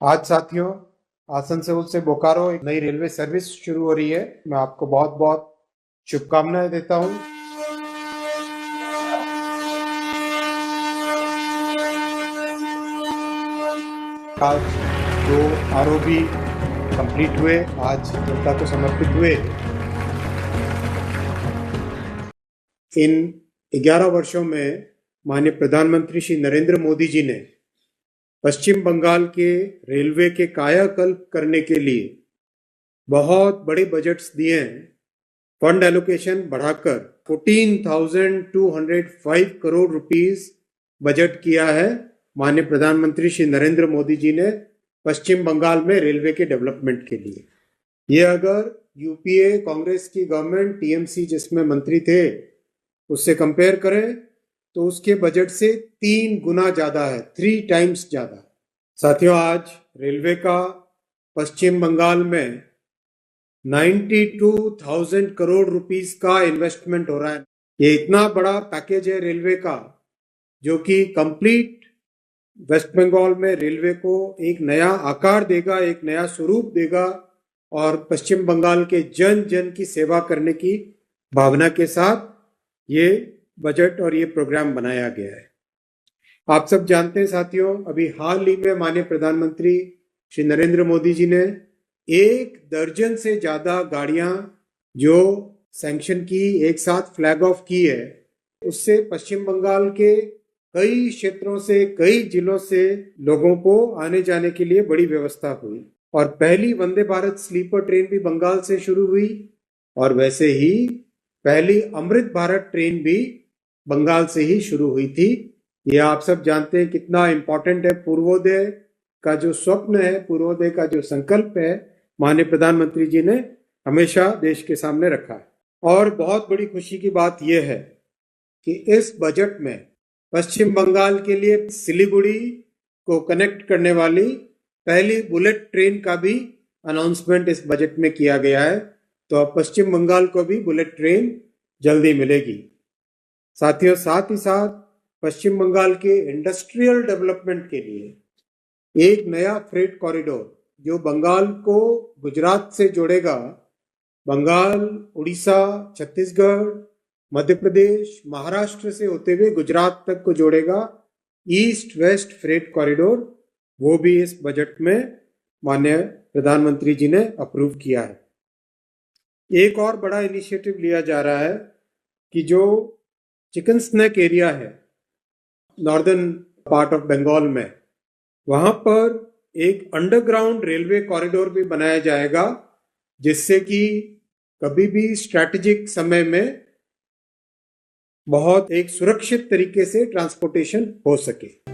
आज साथियों, आसनसोल से बोकारो एक नई रेलवे सर्विस शुरू हो रही है। मैं आपको बहुत बहुत शुभकामनाएं देता हूं। आज दो आरओबी कंप्लीट हुए, आज जनता को समर्पित हुए। इन 11 वर्षों में माननीय प्रधानमंत्री श्री नरेंद्र मोदी जी ने पश्चिम बंगाल के रेलवे के कायाकल्प करने के लिए बहुत बड़े बजट्स दिए हैं। फंड एलोकेशन बढ़ाकर 14,205 करोड़ रुपीस बजट किया है माननीय प्रधानमंत्री श्री नरेंद्र मोदी जी ने पश्चिम बंगाल में रेलवे के डेवलपमेंट के लिए। ये अगर यूपीए कांग्रेस की गवर्नमेंट टीएमसी जिसमें मंत्री थे उससे कंपेयर करें तो उसके बजट से 3 गुना ज्यादा है, 3 टाइम्स ज्यादा। साथियों, आज रेलवे का पश्चिम बंगाल में 92,000 करोड़ रुपीस का इन्वेस्टमेंट हो रहा है। ये इतना बड़ा पैकेज है रेलवे का जो कि कंप्लीट वेस्ट बंगाल में रेलवे को एक नया आकार देगा, एक नया स्वरूप देगा और पश्चिम बंगाल के जन जन की सेवा करने की भावना के साथ ये बजट और ये प्रोग्राम बनाया गया है। आप सब जानते हैं साथियों, अभी हाल ही में माननीय प्रधानमंत्री श्री नरेंद्र मोदी जी ने 1 दर्जन से ज्यादा गाड़ियां जो सैंक्शन की, एक साथ फ्लैग ऑफ की है। उससे पश्चिम बंगाल के कई क्षेत्रों से, कई जिलों से लोगों को आने जाने के लिए बड़ी व्यवस्था हुई और पहली वंदे भारत स्लीपर ट्रेन भी बंगाल से शुरू हुई और वैसे ही पहली अमृत भारत ट्रेन भी बंगाल से ही शुरू हुई थी। ये आप सब जानते हैं कितना इंपॉर्टेंट है। पूर्वोदय का जो स्वप्न है, पूर्वोदय का जो संकल्प है, माननीय प्रधानमंत्री जी ने हमेशा देश के सामने रखा है। और बहुत बड़ी खुशी की बात यह है कि इस बजट में पश्चिम बंगाल के लिए सिलीगुड़ी को कनेक्ट करने वाली पहली बुलेट ट्रेन का भी अनाउंसमेंट इस बजट में किया गया है। तो अब पश्चिम बंगाल को भी बुलेट ट्रेन जल्दी मिलेगी। साथियों, साथ ही साथ पश्चिम बंगाल के इंडस्ट्रियल डेवलपमेंट के लिए एक नया फ्रेट कॉरिडोर जो बंगाल को गुजरात से जोड़ेगा, बंगाल, उड़ीसा, छत्तीसगढ़, मध्य प्रदेश, महाराष्ट्र से होते हुए गुजरात तक को जोड़ेगा, ईस्ट वेस्ट फ्रेट कॉरिडोर, वो भी इस बजट में माननीय प्रधानमंत्री जी ने अप्रूव किया है। एक और बड़ा इनिशिएटिव लिया जा रहा है कि जो चिकन स्नैक एरिया है नॉर्दर्न पार्ट ऑफ बंगाल में, वहां पर एक अंडरग्राउंड रेलवे कॉरिडोर भी बनाया जाएगा जिससे कि कभी भी स्ट्रैटेजिक समय में बहुत एक सुरक्षित तरीके से ट्रांसपोर्टेशन हो सके।